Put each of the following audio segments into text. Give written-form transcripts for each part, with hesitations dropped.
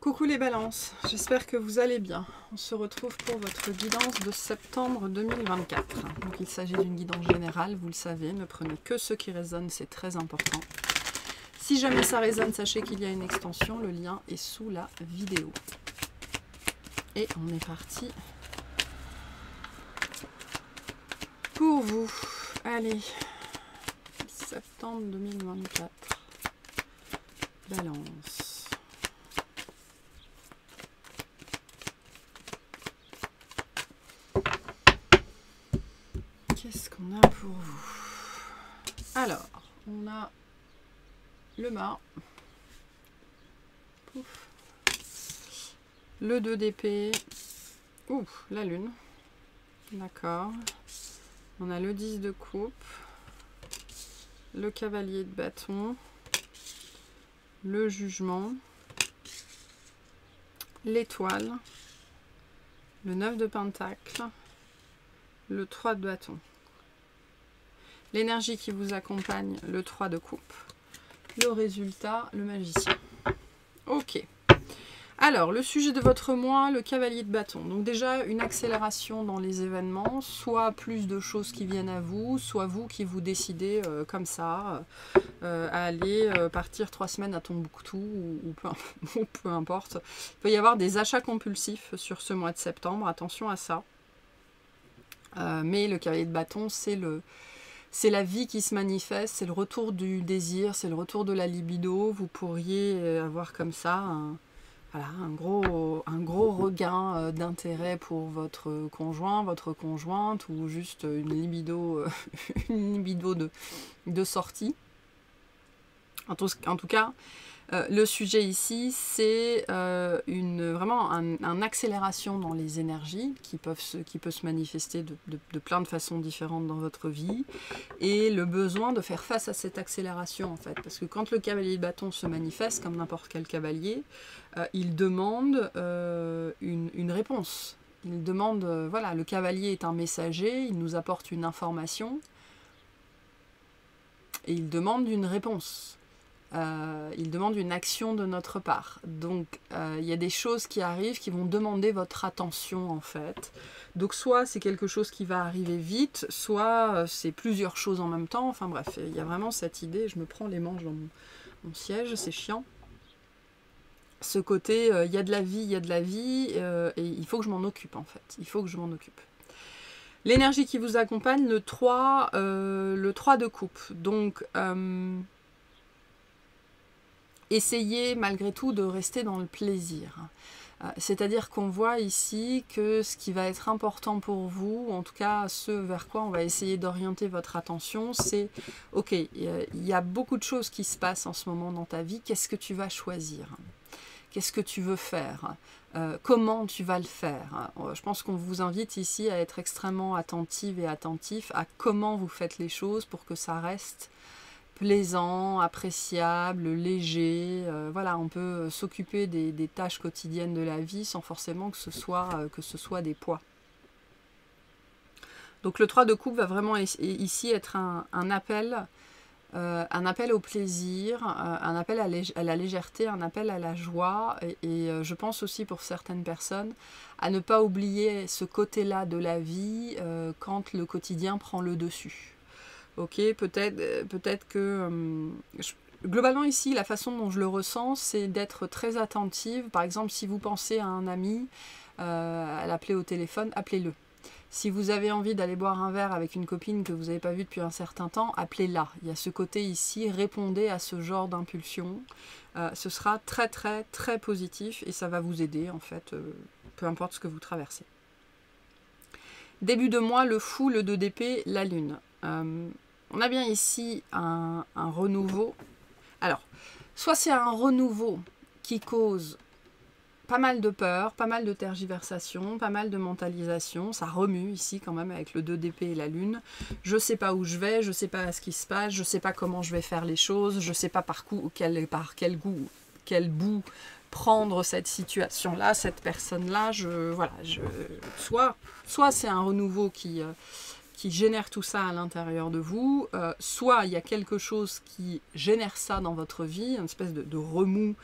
Coucou les balances, j'espère que vous allez bien. On se retrouve pour votre guidance de septembre 2024. Donc il s'agit d'une guidance générale, vous le savez, ne prenez que ce qui résonne, c'est très important. Si jamais ça résonne, sachez qu'il y a une extension, le lien est sous la vidéo. Et on est parti pour vous. Allez, septembre 2024, balance. Qu'est-ce qu'on a pour vous? Alors, on a le mât, pouf, le 2 d'épée, ouf, la lune, d'accord, on a le 10 de coupe, le cavalier de bâton, le jugement, l'étoile, le 9 de pentacle, le 3 de bâton. L'énergie qui vous accompagne, le 3 de coupe. Le résultat, le magicien. Ok. Alors, le sujet de votre mois, le cavalier de bâton. Donc déjà, une accélération dans les événements, soit plus de choses qui viennent à vous, soit vous qui vous décidez comme ça à aller partir 3 semaines à Tombouctou ou peu importe. Il peut y avoir des achats compulsifs sur ce mois de septembre, attention à ça. Mais le cavalier de bâton, c'est la vie qui se manifeste, c'est le retour du désir, c'est le retour de la libido. Vous pourriez avoir comme ça un gros regain d'intérêt pour votre conjoint, votre conjointe, ou juste une libido, de sortie. En tout cas, le sujet ici, c'est vraiment une accélération dans les énergies qui peut se manifester de plein de façons différentes dans votre vie, et le besoin de faire face à cette accélération en fait. Parce que quand le cavalier de bâton se manifeste, comme n'importe quel cavalier, il demande une réponse. Il demande, voilà, le cavalier est un messager, il nous apporte une information, et il demande une réponse. Il demande une action de notre part. Donc il y a des choses qui arrivent qui vont demander votre attention en fait. Donc soit c'est quelque chose qui va arriver vite, soit c'est plusieurs choses en même temps. Enfin bref, il y a vraiment cette idée. Je me prends les manches dans mon siège, c'est chiant. Ce côté, il y a de la vie, il y a de la vie, et il faut que je m'en occupe en fait. Il faut que je m'en occupe. L'énergie qui vous accompagne, le 3 de coupe. Donc essayez malgré tout de rester dans le plaisir. C'est-à-dire qu'on voit ici que ce qui va être important pour vous, en tout cas ce vers quoi on va essayer d'orienter votre attention, c'est ok, il y a beaucoup de choses qui se passent en ce moment dans ta vie, qu'est-ce que tu vas choisir? Qu'est-ce que tu veux faire? Comment tu vas le faire? Je pense qu'on vous invite ici à être extrêmement attentive et attentif à comment vous faites les choses pour que ça reste plaisant, appréciable, léger. Voilà, on peut s'occuper des tâches quotidiennes de la vie sans forcément que ce soit des poids. Donc le 3 de coupe va vraiment ici être un appel au plaisir, un appel à la légèreté, un appel à la joie, et je pense aussi pour certaines personnes à ne pas oublier ce côté-là de la vie quand le quotidien prend le dessus. Ok, peut-être que globalement ici, la façon dont je le ressens, c'est d'être très attentive. Par exemple, si vous pensez à un ami, à l'appeler au téléphone, appelez-le. Si vous avez envie d'aller boire un verre avec une copine que vous n'avez pas vue depuis un certain temps, appelez-la. Il y a ce côté ici, répondez à ce genre d'impulsion. Ce sera très très très positif et ça va vous aider en fait, peu importe ce que vous traversez. Début de mois, le fou, le 2 d'épée, la lune. On a bien ici un renouveau. Alors, soit c'est un renouveau qui cause pas mal de peur, pas mal de tergiversation, pas mal de mentalisation. Ça remue ici quand même avec le 2 d'épée et la lune. Je ne sais pas où je vais, je ne sais pas ce qui se passe, je ne sais pas comment je vais faire les choses, je ne sais pas par quel bout prendre cette situation-là, cette personne-là. Soit c'est un renouveau qui qui génère tout ça à l'intérieur de vous. Soit il y a quelque chose qui génère ça dans votre vie, une espèce de remous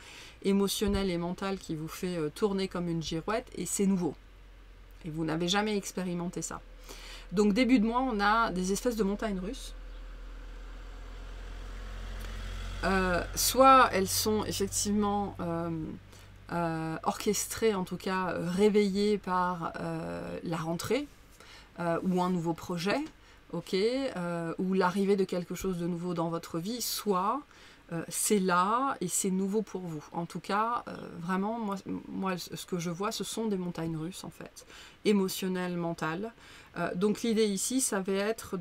émotionnel et mental qui vous fait tourner comme une girouette, et c'est nouveau. Et vous n'avez jamais expérimenté ça. Donc début de mois, on a des espèces de montagnes russes. Soit elles sont effectivement orchestrées, en tout cas réveillées par la rentrée, ou un nouveau projet, ou l'arrivée de quelque chose de nouveau dans votre vie, soit c'est là et c'est nouveau pour vous. En tout cas, vraiment, moi, ce que je vois, ce sont des montagnes russes, en fait, émotionnelles, mentales. Donc l'idée ici, ça va être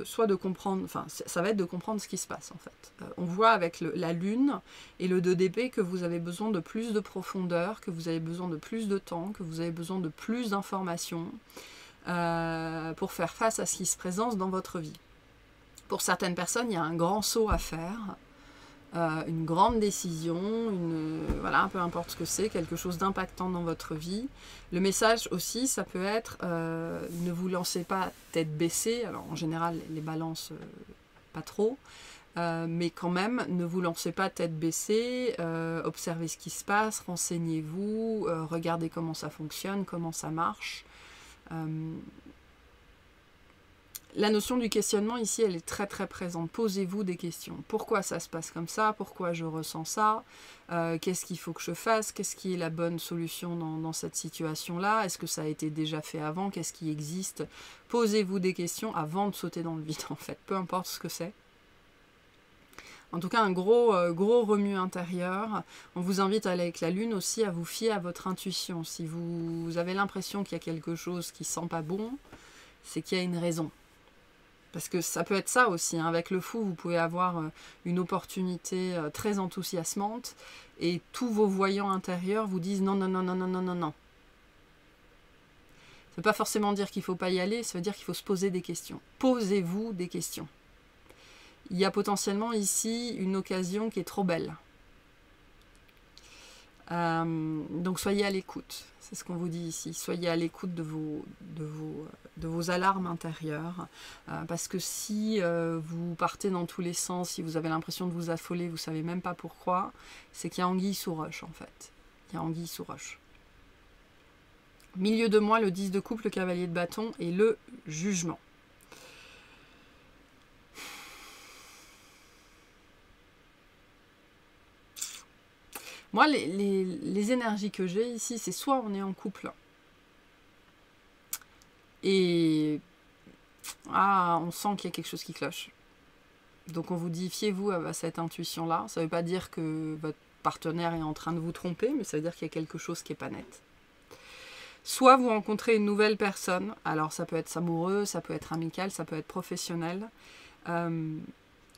soit de comprendre, enfin, ça va être de comprendre ce qui se passe, en fait. On voit avec la lune et le 2 d'épée que vous avez besoin de plus de profondeur, que vous avez besoin de plus de temps, que vous avez besoin de plus d'informations, pour faire face à ce qui se présente dans votre vie. Pour certaines personnes, il y a un grand saut à faire, une grande décision, voilà, peu importe ce que c'est, quelque chose d'impactant dans votre vie. Le message aussi, ça peut être ne vous lancez pas tête baissée. Alors en général, les balances, pas trop, mais quand même, ne vous lancez pas tête baissée, observez ce qui se passe, renseignez-vous, regardez comment ça fonctionne, comment ça marche. La notion du questionnement ici, elle est très très présente. Posez-vous des questions. Pourquoi ça se passe comme ça? Pourquoi je ressens ça? Qu'est-ce qu'il faut que je fasse? Qu'est-ce qui est la bonne solution dans cette situation-là? Est-ce que ça a été déjà fait avant? Qu'est-ce qui existe? Posez-vous des questions avant de sauter dans le vide, en fait. Peu importe ce que c'est. En tout cas, un gros remue intérieur. On vous invite à aller avec la lune aussi à vous fier à votre intuition. Si vous avez l'impression qu'il y a quelque chose qui sent pas bon, c'est qu'il y a une raison. Parce que ça peut être ça aussi, hein. Avec le fou, vous pouvez avoir une opportunité très enthousiasmante et tous vos voyants intérieurs vous disent non, non, non, non, non, non, non, non. Ça ne veut pas forcément dire qu'il ne faut pas y aller, ça veut dire qu'il faut se poser des questions. Posez-vous des questions. Il y a potentiellement ici une occasion qui est trop belle. Donc soyez à l'écoute, c'est ce qu'on vous dit ici. Soyez à l'écoute de vos alarmes intérieures, parce que si vous partez dans tous les sens, si vous avez l'impression de vous affoler, vous ne savez même pas pourquoi, c'est qu'il y a anguille sous roche en fait. Il y a anguille sous roche. Milieu de mois, le 10 de coupe, le cavalier de bâton et le jugement. Moi, les énergies que j'ai ici, c'est soit on est en couple et on sent qu'il y a quelque chose qui cloche. Donc on vous dit, fiez-vous à cette intuition-là. Ça ne veut pas dire que votre partenaire est en train de vous tromper, mais ça veut dire qu'il y a quelque chose qui n'est pas net. Soit vous rencontrez une nouvelle personne, alors ça peut être amoureux, ça peut être amical, ça peut être professionnel,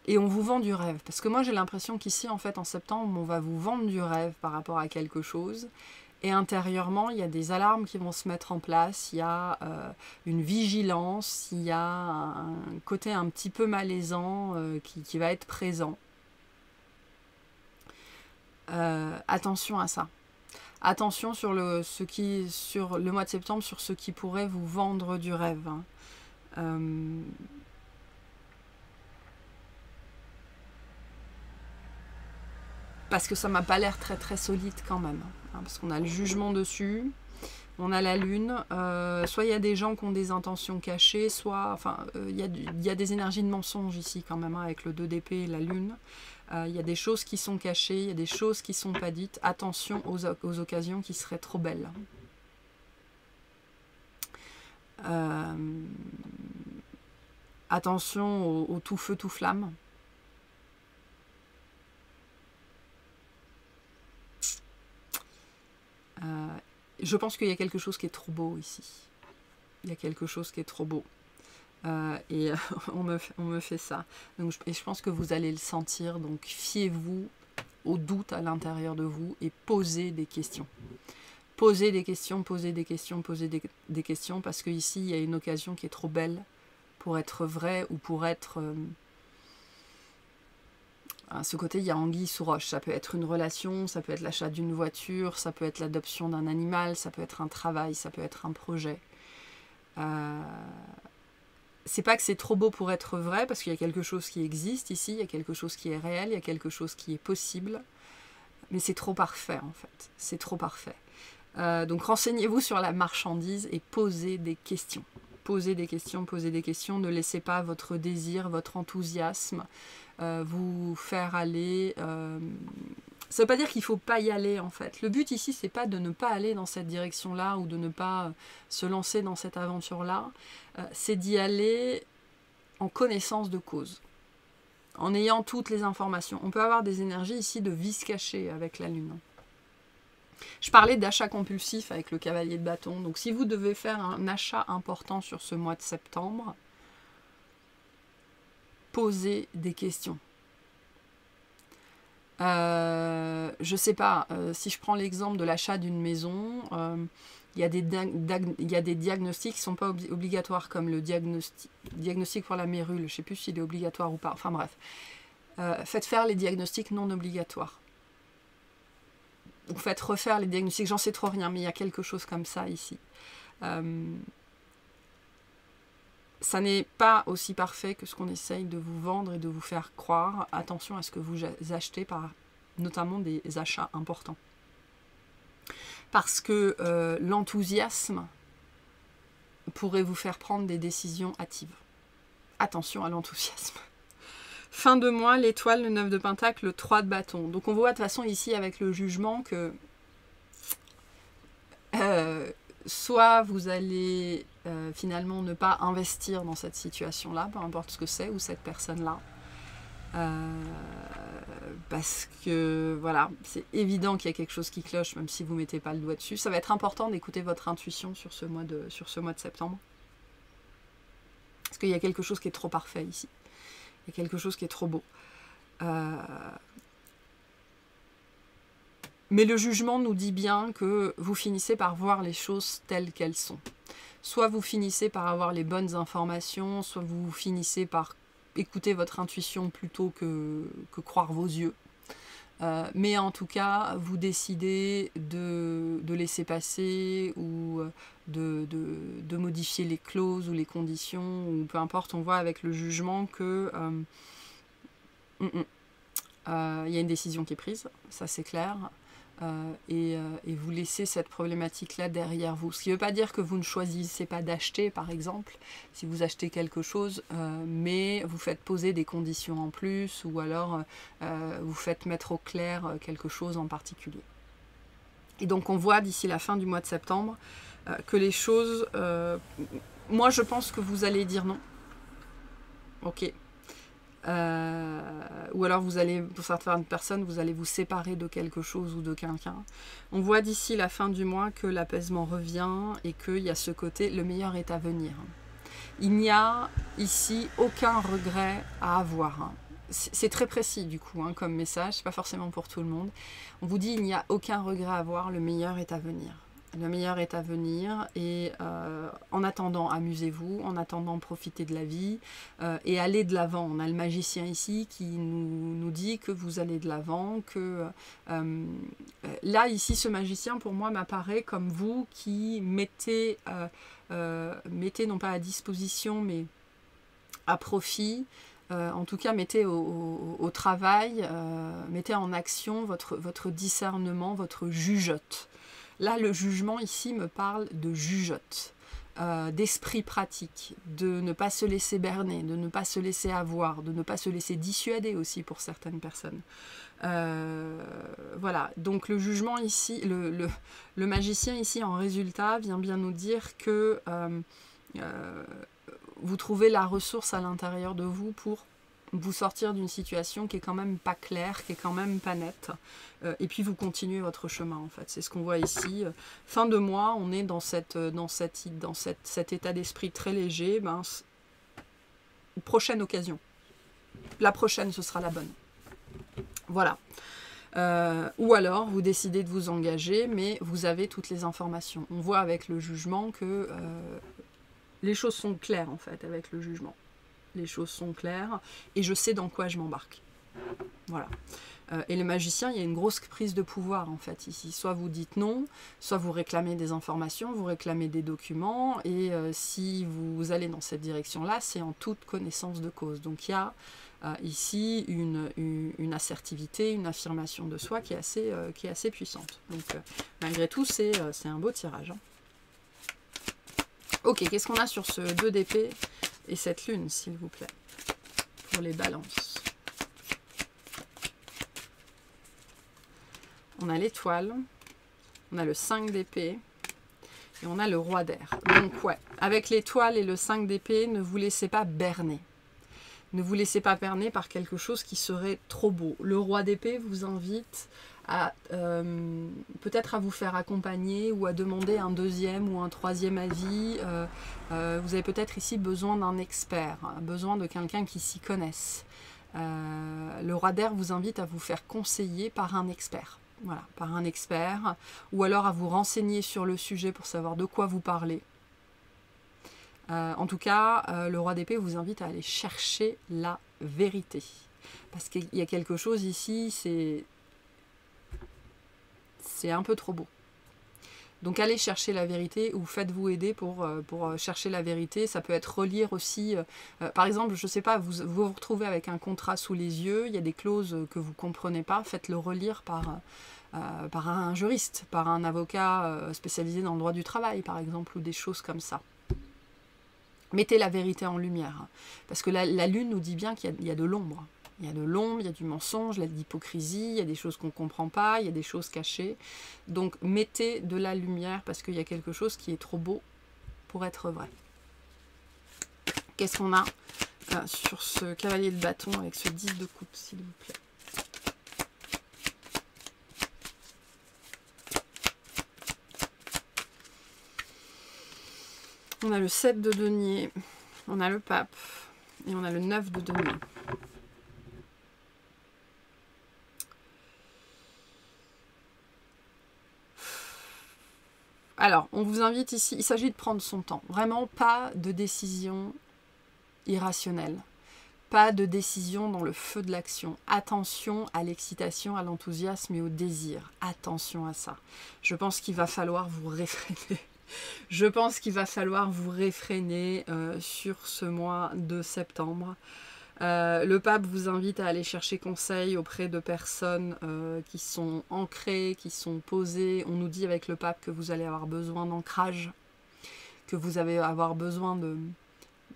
et on vous vend du rêve. Parce que moi j'ai l'impression qu'ici, en fait, en septembre, on va vous vendre du rêve par rapport à quelque chose. Et intérieurement, il y a des alarmes qui vont se mettre en place, il y a une vigilance, il y a un côté un petit peu malaisant qui va être présent. Attention à ça. Attention sur le mois de septembre, sur ce qui pourrait vous vendre du rêve. Parce que ça m'a pas l'air très très solide quand même. Parce qu'on a le jugement dessus, on a la lune. Soit il y a des gens qui ont des intentions cachées, soit... Enfin, il y a des énergies de mensonge ici quand même, avec le 2 d'épée et la lune. Il y a des choses qui sont cachées, il y a des choses qui ne sont pas dites. Attention aux occasions qui seraient trop belles. Attention au tout feu, tout flamme. Je pense qu'il y a quelque chose qui est trop beau ici. Il y a quelque chose qui est trop beau. Et on me fait ça. Donc, je pense que vous allez le sentir. Donc fiez-vous au doute à l'intérieur de vous et posez des questions. Posez des questions, posez des questions, posez des questions, parce qu'ici, il y a une occasion qui est trop belle pour être vraie ou pour être... à ce côté, il y a anguille sous roche. Ça peut être une relation, ça peut être l'achat d'une voiture, ça peut être l'adoption d'un animal, ça peut être un travail, ça peut être un projet. c'est pas que c'est trop beau pour être vrai, parce qu'il y a quelque chose qui existe ici, il y a quelque chose qui est réel, il y a quelque chose qui est possible, mais c'est trop parfait en fait, c'est trop parfait. Donc renseignez-vous sur la marchandise et posez des questions. Posez des questions, posez des questions, ne laissez pas votre désir, votre enthousiasme vous faire aller... Ça ne veut pas dire qu'il ne faut pas y aller en fait. Le but ici, c'est pas de ne pas aller dans cette direction-là ou de ne pas se lancer dans cette aventure-là. C'est d'y aller en connaissance de cause, en ayant toutes les informations. On peut avoir des énergies ici de vice caché avec la Lune. Je parlais d'achat compulsif avec le cavalier de bâton. Donc si vous devez faire un achat important sur ce mois de septembre, posez des questions. Je sais pas, si je prends l'exemple de l'achat d'une maison, il y a des diagnostics qui ne sont pas obligatoires, comme le diagnostic pour la mérule, je ne sais plus s'il est obligatoire ou pas, enfin bref. Faites faire les diagnostics non obligatoires. Vous faites refaire les diagnostics, j'en sais trop rien, mais il y a quelque chose comme ça ici. Ça n'est pas aussi parfait que ce qu'on essaye de vous vendre et de vous faire croire. Attention à ce que vous achetez, par notamment des achats importants. Parce que l'enthousiasme pourrait vous faire prendre des décisions hâtives. Attention à l'enthousiasme. Fin de mois, l'étoile, le 9 de pentacle, le 3 de bâton. Donc on voit de toute façon ici avec le jugement que soit vous allez finalement ne pas investir dans cette situation-là, peu importe ce que c'est, ou cette personne-là. Parce que voilà, c'est évident qu'il y a quelque chose qui cloche, même si vous ne mettez pas le doigt dessus. Ça va être important d'écouter votre intuition sur ce mois de septembre. Parce qu'il y a quelque chose qui est trop parfait ici. Il y a quelque chose qui est trop beau. Mais le jugement nous dit bien que vous finissez par voir les choses telles qu'elles sont. Soit vous finissez par avoir les bonnes informations, soit vous finissez par écouter votre intuition plutôt que croire vos yeux. Mais en tout cas, vous décidez de laisser passer ou de modifier les clauses ou les conditions, ou peu importe, on voit avec le jugement que y a une décision qui est prise, ça c'est clair. Et vous laissez cette problématique-là derrière vous. Ce qui ne veut pas dire que vous ne choisissez pas d'acheter, par exemple, si vous achetez quelque chose, mais vous faites poser des conditions en plus, ou alors vous faites mettre au clair quelque chose en particulier. Et donc on voit d'ici la fin du mois de septembre que les choses... moi je pense que vous allez dire non. Ok. Ou alors vous allez, pour certaines personnes, vous allez vous séparer de quelque chose ou de quelqu'un. On voit d'ici la fin du mois que l'apaisement revient et qu'il y a ce côté, le meilleur est à venir. Il n'y a ici aucun regret à avoir. C'est très précis du coup comme message, c'est pas forcément pour tout le monde. On vous dit il n'y a aucun regret à avoir, le meilleur est à venir. Le meilleur est à venir et en attendant, amusez-vous, en attendant, profitez de la vie et allez de l'avant. On a le magicien ici qui nous dit que vous allez de l'avant, que là, ici, ce magicien, pour moi, m'apparaît comme vous qui mettez non pas à disposition, mais à profit, en tout cas, mettez au travail, mettez en action votre discernement, votre jugeote. Là, le jugement ici me parle de jugeote, d'esprit pratique, de ne pas se laisser berner, de ne pas se laisser avoir, de ne pas se laisser dissuader aussi pour certaines personnes. Voilà, donc le jugement ici, le magicien ici en résultat vient bien nous dire que vous trouvez la ressource à l'intérieur de vous pour vous sortir d'une situation qui est quand même pas claire, qui est quand même pas nette, et puis vous continuez votre chemin en fait. C'est ce qu'on voit ici. Fin de mois, on est dans cet état d'esprit très léger. Prochaine occasion. La prochaine, ce sera la bonne. Voilà. Ou alors, vous décidez de vous engager, mais vous avez toutes les informations. On voit avec le jugement que les choses sont claires en fait avec le jugement. Les choses sont claires et je sais dans quoi je m'embarque. Voilà. Et le magicien, il y a une grosse prise de pouvoir en fait ici. Soit vous dites non, soit vous réclamez des informations, vous réclamez des documents, et si vous allez dans cette direction-là, c'est en toute connaissance de cause. Donc il y a ici une assertivité, une affirmation de soi qui est assez puissante. Donc malgré tout, c'est un beau tirage. Hein. Ok, qu'est-ce qu'on a sur ce 2 d'épée et cette lune, s'il vous plaît, pour les balances? On a l'étoile, on a le 5 d'épée et on a le roi d'air. Donc ouais, avec l'étoile et le 5 d'épée, ne vous laissez pas berner. Ne vous laissez pas berner par quelque chose qui serait trop beau. Le roi d'épée vous invite à peut-être à vous faire accompagner ou à demander un 2e ou un 3e avis. Vous avez peut-être ici besoin d'un expert, besoin de quelqu'un qui s'y connaisse. Le roi d'air vous invite à vous faire conseiller par un expert. Voilà, par un expert, ou alors à vous renseigner sur le sujet pour savoir de quoi vous parlez. En tout cas, le roi d'épée vous invite à aller chercher la vérité. Parce qu'il y a quelque chose ici, c'est un peu trop beau. Donc allez chercher la vérité ou faites-vous aider pour chercher la vérité. Ça peut être relire aussi, par exemple, je ne sais pas, vous retrouvez avec un contrat sous les yeux, il y a des clauses que vous ne comprenez pas, faites-le relire par un juriste, par un avocat spécialisé dans le droit du travail, par exemple, ou des choses comme ça. Mettez la vérité en lumière, parce que la lune nous dit bien qu'il y a de l'ombre. Il y a de l'ombre, il y a du mensonge, il y a de l'hypocrisie, il y a des choses qu'on ne comprend pas, il y a des choses cachées. Donc mettez de la lumière parce qu'il y a quelque chose qui est trop beau pour être vrai. Qu'est-ce qu'on a sur ce cavalier de bâton avec ce 10 de coupe, s'il vous plaît? On a le 7 de denier, on a le pape et on a le 9 de denier. Alors, on vous invite ici, il s'agit de prendre son temps. Vraiment, pas de décision irrationnelle. Pas de décision dans le feu de l'action. Attention à l'excitation, à l'enthousiasme et au désir. Attention à ça. Je pense qu'il va falloir vous réfréner. Je pense qu'il va falloir vous réfréner sur ce mois de septembre. Le pape vous invite à aller chercher conseil auprès de personnes qui sont ancrées, qui sont posées. On nous dit avec le pape que vous allez avoir besoin d'ancrage, que vous allez avoir besoin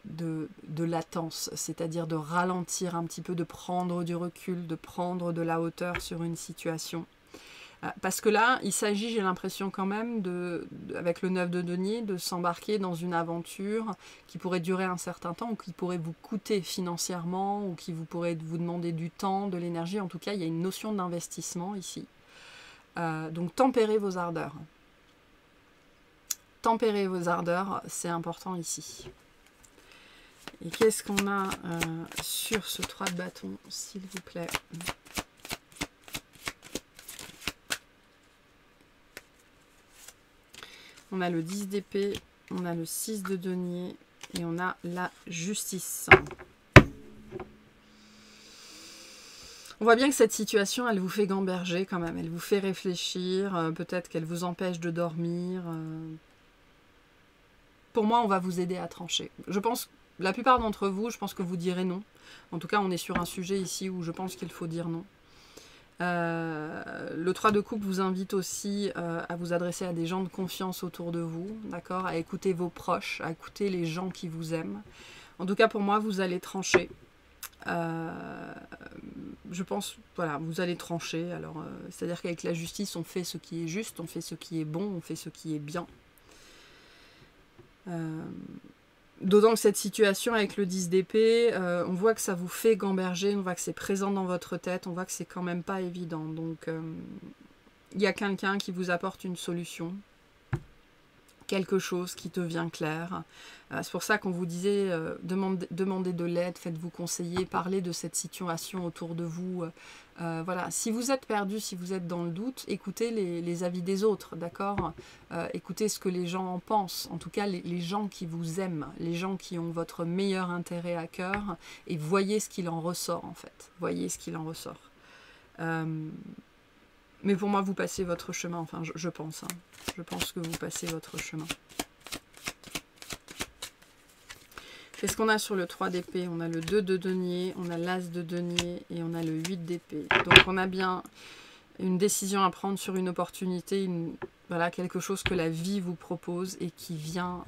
de latence, c'est-à-dire de ralentir un petit peu, de prendre du recul, de prendre de la hauteur sur une situation. Parce que là, il s'agit, j'ai l'impression quand même, avec le 9 de denier, de s'embarquer dans une aventure qui pourrait durer un certain temps, ou qui pourrait vous coûter financièrement, ou qui pourrait vous demander du temps, de l'énergie. En tout cas, il y a une notion d'investissement ici. Donc tempérez vos ardeurs. Tempérez vos ardeurs, c'est important ici. Et qu'est-ce qu'on a sur ce 3 de bâton, s'il vous plaît? On a le 10 d'épée, on a le 6 de denier et on a la justice. On voit bien que cette situation, elle vous fait gamberger quand même, elle vous fait réfléchir, peut-être qu'elle vous empêche de dormir. Pour moi, on va vous aider à trancher. Je pense, la plupart d'entre vous, je pense que vous direz non. En tout cas, on est sur un sujet ici où je pense qu'il faut dire non. Le 3 de coupe vous invite aussi à vous adresser à des gens de confiance autour de vous, d'accord, à écouter vos proches, à écouter les gens qui vous aiment. En tout cas, pour moi, vous allez trancher. Je pense, voilà, vous allez trancher. Alors, c'est-à-dire qu'avec la justice, on fait ce qui est juste, on fait ce qui est bon, on fait ce qui est bien. D'autant que cette situation avec le 10 d'épée, on voit que ça vous fait gamberger, on voit que c'est présent dans votre tête, on voit que c'est quand même pas évident. Donc, il y a quelqu'un qui vous apporte une solution, quelque chose qui devient clair. C'est pour ça qu'on vous disait, demandez de l'aide, faites-vous conseiller, parlez de cette situation autour de vous. Voilà. Si vous êtes perdu, si vous êtes dans le doute, écoutez les avis des autres, d'accord, écoutez ce que les gens en pensent, en tout cas les gens qui vous aiment, les gens qui ont votre meilleur intérêt à cœur, et voyez ce qu'il en ressort en fait, voyez ce qu'il en ressort. Mais pour moi, vous passez votre chemin, enfin, je pense. Hein. Je pense que vous passez votre chemin. Qu'est-ce qu'on a sur le 3 d'épée? On a le 2 de denier, on a l'as de denier et on a le 8 d'épée. Donc on a bien une décision à prendre sur une opportunité, voilà, quelque chose que la vie vous propose et qui vient,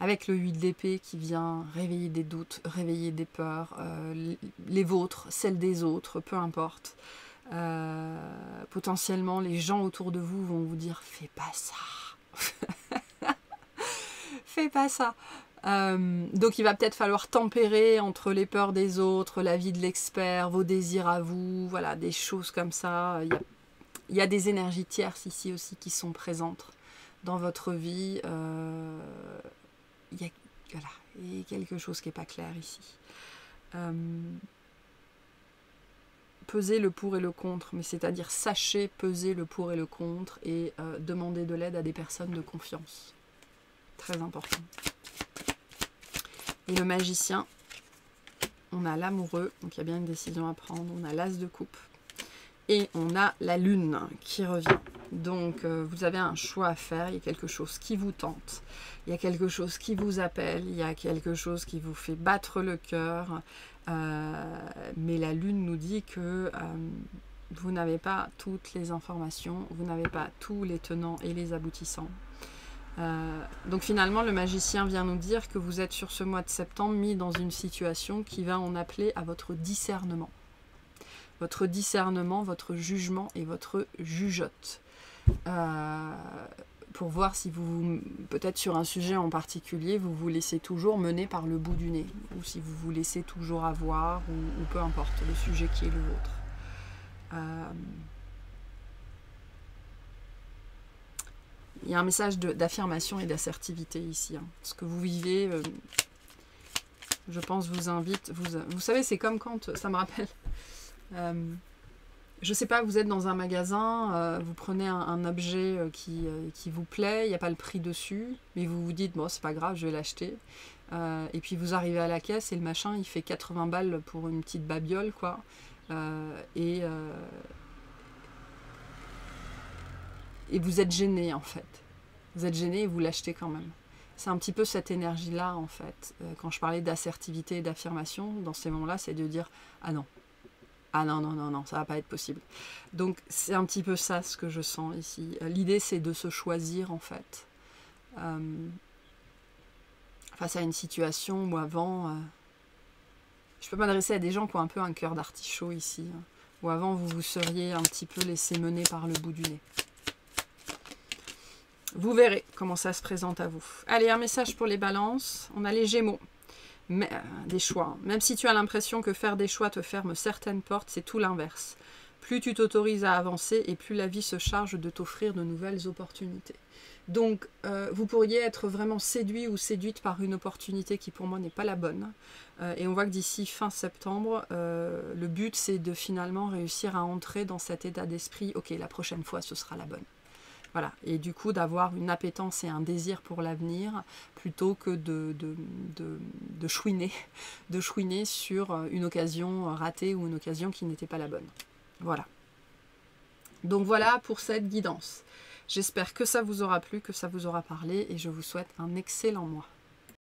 avec le 8 d'épée, qui vient réveiller des doutes, réveiller des peurs, les vôtres, celles des autres, peu importe. Potentiellement, les gens autour de vous vont vous dire « fais pas ça ». Fais pas ça. Donc il va peut-être falloir tempérer entre les peurs des autres, la vie de l'expert, vos désirs à vous, voilà, des choses comme ça. Il y a des énergies tierces ici aussi qui sont présentes dans votre vie. Il y a quelque chose qui n'est pas clair ici. Peser le pour et le contre, mais c'est-à-dire sachez peser le pour et le contre et demander de l'aide à des personnes de confiance. Très important. Et le magicien, on a l'amoureux, donc il y a bien une décision à prendre, on a l'as de coupe, et on a la lune qui revient. Donc vous avez un choix à faire, il y a quelque chose qui vous tente, il y a quelque chose qui vous appelle, il y a quelque chose qui vous fait battre le cœur, mais la lune nous dit que vous n'avez pas toutes les informations, vous n'avez pas tous les tenants et les aboutissants. Donc finalement le magicien vient nous dire que vous êtes sur ce mois de septembre mis dans une situation qui va en appeler à votre discernement. Votre discernement, votre jugement et votre jugeote. Pour voir si vous, peut-être sur un sujet en particulier, vous vous laissez toujours mener par le bout du nez. Ou si vous vous laissez toujours avoir, ou peu importe le sujet qui est le vôtre. Il y a un message d'affirmation et d'assertivité ici. Hein. Ce que vous vivez, je pense, vous invite. Vous savez, c'est comme quand, ça me rappelle, je sais pas, vous êtes dans un magasin, vous prenez un objet qui vous plaît, il n'y a pas le prix dessus, mais vous vous dites, bon, c'est pas grave, je vais l'acheter. Et puis vous arrivez à la caisse et le machin, il fait 80 balles pour une petite babiole, quoi. Et vous êtes gêné, en fait. Vous êtes gêné et vous l'achetez quand même. C'est un petit peu cette énergie-là, en fait. Quand je parlais d'assertivité et d'affirmation, dans ces moments-là, c'est de dire « Ah non, ah non, non, non, non, ça va pas être possible. » Donc, c'est un petit peu ça, ce que je sens ici. L'idée, c'est de se choisir, en fait. Face à une situation où avant... je peux m'adresser à des gens qui ont un peu un cœur d'artichaut ici. Hein, où avant, vous vous seriez un petit peu laissé mener par le bout du nez. Vous verrez comment ça se présente à vous. Allez, un message pour les balances. On a les gémeaux. Mais, des choix. Même si tu as l'impression que faire des choix te ferme certaines portes, c'est tout l'inverse. Plus tu t'autorises à avancer et plus la vie se charge de t'offrir de nouvelles opportunités. Donc, vous pourriez être vraiment séduit ou séduite par une opportunité qui pour moi n'est pas la bonne. Et on voit que d'ici fin septembre, le but c'est de finalement réussir à entrer dans cet état d'esprit. Ok, la prochaine fois ce sera la bonne. Voilà, et du coup d'avoir une appétence et un désir pour l'avenir plutôt que de chouiner sur une occasion ratée ou une occasion qui n'était pas la bonne. Voilà. Donc voilà pour cette guidance. J'espère que ça vous aura plu, que ça vous aura parlé et je vous souhaite un excellent mois.